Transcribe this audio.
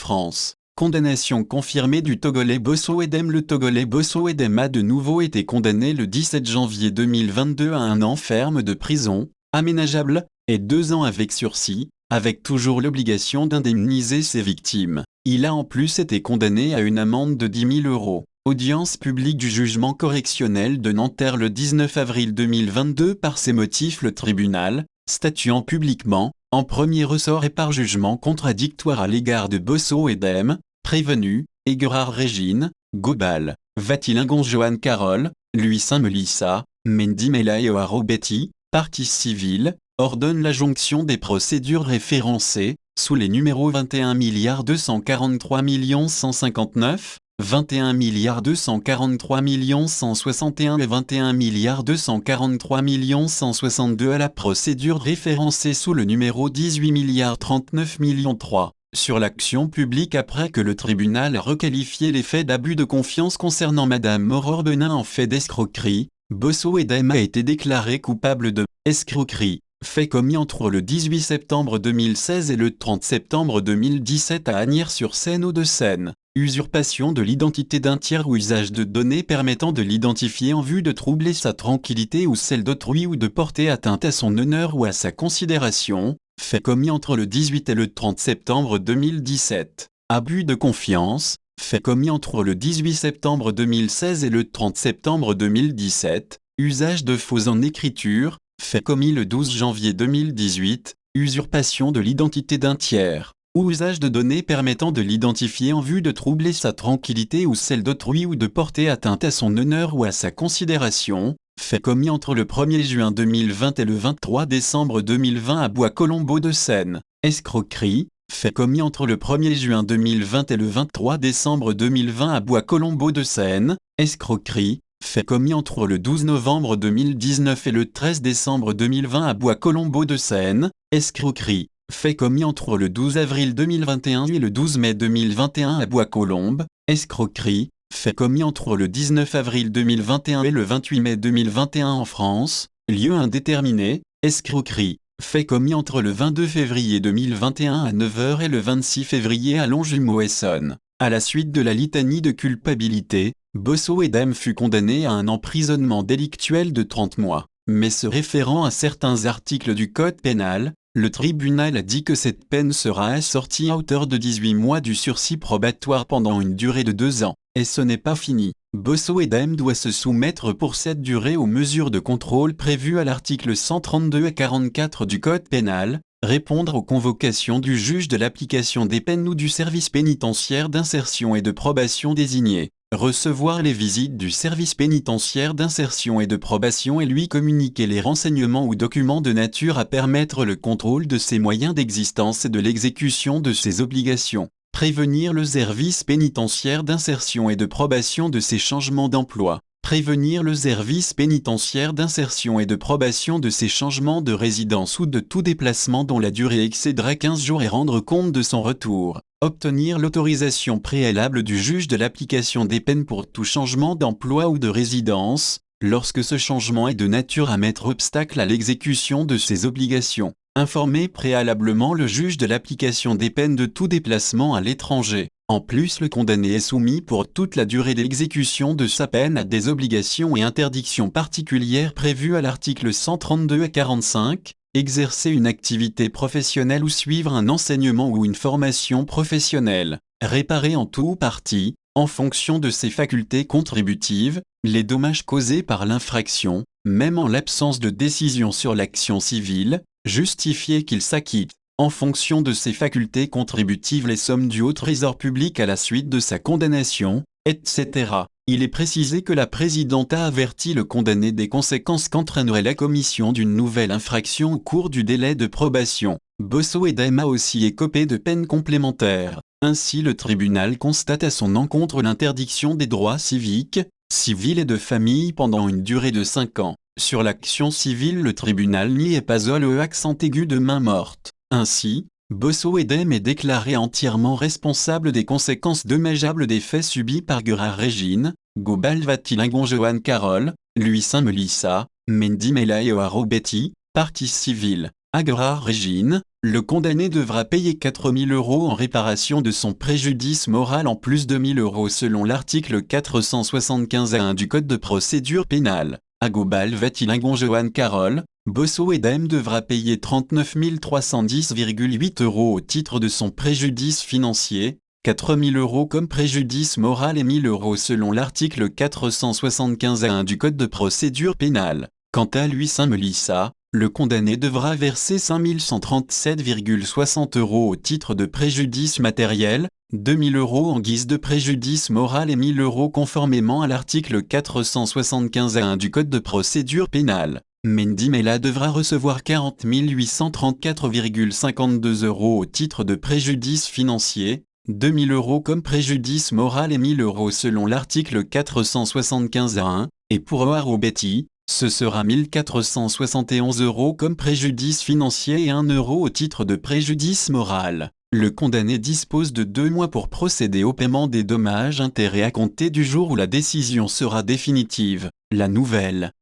France. Condamnation confirmée du Togolais Bosso Edem. Le Togolais Bosso Edem a de nouveau été condamné le 17 janvier 2022 à 1 an ferme de prison, aménageable, et 2 ans avec sursis, avec toujours l'obligation d'indemniser ses victimes. Il a en plus été condamné à une amende de 10 000 €. Audience publique du jugement correctionnel de Nanterre le 19 avril 2022. Par ces motifs, le tribunal, statuant publiquement, en premier ressort et par jugement contradictoire à l'égard de Bosso Edem, prévenu, Eguerard Régine, Gobal, Vatilingon Johan Carole, Louis Saint-Melissa, Mendy Melayo Betty, partie civile, ordonne la jonction des procédures référencées, sous les numéros 21 243 159, 21 243 161 et 21 243 162 à la procédure référencée sous le numéro 18 039 3. Sur l'action publique après que le tribunal a requalifié les faits d'abus de confiance concernant Madame Aurore Benin en fait d'escroquerie, Bosso Edem a été déclaré coupable de escroquerie, fait commis entre le 18 septembre 2016 et le 30 septembre 2017 à Asnières-sur-Seine, Hauts-de-Seine. Usurpation de l'identité d'un tiers ou usage de données permettant de l'identifier en vue de troubler sa tranquillité ou celle d'autrui ou de porter atteinte à son honneur ou à sa considération, fait commis entre le 18 et le 30 septembre 2017. Abus de confiance, fait commis entre le 18 septembre 2016 et le 30 septembre 2017. Usage de faux en écriture, fait commis le 12 janvier 2018. Usurpation de l'identité d'un tiers ou usage de données permettant de l'identifier en vue de troubler sa tranquillité ou celle d'autrui ou de porter atteinte à son honneur ou à sa considération, fait commis entre le 1er juin 2020 et le 23 décembre 2020 à Bois-Colombes-Hauts-de-Seine. Escroquerie, fait commis entre le 1er juin 2020 et le 23 décembre 2020 à Bois-Colombes-Hauts-de-Seine. Escroquerie, fait commis entre le 12 novembre 2019 et le 13 décembre 2020 à Bois-Colombes-Hauts-de-Seine. Escroquerie, fait commis entre le 12 avril 2021 et le 12 mai 2021 à Bois-Colombes. Escroquerie, fait commis entre le 19 avril 2021 et le 28 mai 2021 en France. Lieu indéterminé. Escroquerie, fait commis entre le 22 février 2021 à 9 h et le 26 février à Longjumeau-Essonne. À la suite de la litanie de culpabilité, Bosso Edem fut condamné à un emprisonnement délictuel de 30 mois. Mais se référant à certains articles du Code pénal, le tribunal a dit que cette peine sera assortie à hauteur de 18 mois du sursis probatoire pendant une durée de 2 ans. Et ce n'est pas fini. Bosso Edem doit se soumettre pour cette durée aux mesures de contrôle prévues à l'article 132 et 44 du Code pénal, répondre aux convocations du juge de l'application des peines ou du service pénitentiaire d'insertion et de probation désigné, recevoir les visites du service pénitentiaire d'insertion et de probation et lui communiquer les renseignements ou documents de nature à permettre le contrôle de ses moyens d'existence et de l'exécution de ses obligations, prévenir le service pénitentiaire d'insertion et de probation de ses changements d'emploi, prévenir le service pénitentiaire d'insertion et de probation de ses changements de résidence ou de tout déplacement dont la durée excéderait 15 jours et rendre compte de son retour, obtenir l'autorisation préalable du juge de l'application des peines pour tout changement d'emploi ou de résidence, lorsque ce changement est de nature à mettre obstacle à l'exécution de ses obligations, informer préalablement le juge de l'application des peines de tout déplacement à l'étranger. En plus, le condamné est soumis pour toute la durée d'exécution de sa peine à des obligations et interdictions particulières prévues à l'article 132 et 45, exercer une activité professionnelle ou suivre un enseignement ou une formation professionnelle, réparer en tout ou partie, en fonction de ses facultés contributives, les dommages causés par l'infraction, même en l'absence de décision sur l'action civile, justifier qu'il s'acquitte, en fonction de ses facultés contributives, les sommes dues au trésor public à la suite de sa condamnation, etc. Il est précisé que la présidente a averti le condamné des conséquences qu'entraînerait la commission d'une nouvelle infraction au cours du délai de probation. Bosso Edem a aussi écopé de peines complémentaires. Ainsi, le tribunal constate à son encontre l'interdiction des droits civiques, civils et de famille pendant une durée de 5 ans. Sur l'action civile, le tribunal nie et pas le accent aigu de main morte. Ainsi, Bosso Edem est déclaré entièrement responsable des conséquences dommageables des faits subis par Eguerard Régine, Gobal Vatilingon Johan Carole, Louis Saint-Melissa, Mendy Melayo Betty, partie civile. Agra Régine, le condamné devra payer 4 000 € en réparation de son préjudice moral en plus de 1 000 € selon l'article 475-1 du Code de procédure pénale. Agobal Vatilingon Johan Carole, Bosso Edem devra payer 39 310,8 € au titre de son préjudice financier, 4 000 € comme préjudice moral et 1 000 € selon l'article 475-1 du Code de procédure pénale. Quant à lui Saint-Melissa, le condamné devra verser 5 137,60 € au titre de préjudice matériel, 2 000 € en guise de préjudice moral et 1 000 € conformément à l'article 475-1 du Code de procédure pénale. Mendy Mela devra recevoir 40 834,52 € au titre de préjudice financier, 2 000 € comme préjudice moral et 1 000 € selon l'article 475-1, et pour Oaro Betty, ce sera 1 471 € comme préjudice financier et 1 € au titre de préjudice moral. Le condamné dispose de 2 mois pour procéder au paiement des dommages-intérêts à compter du jour où la décision sera définitive. La nouvelle.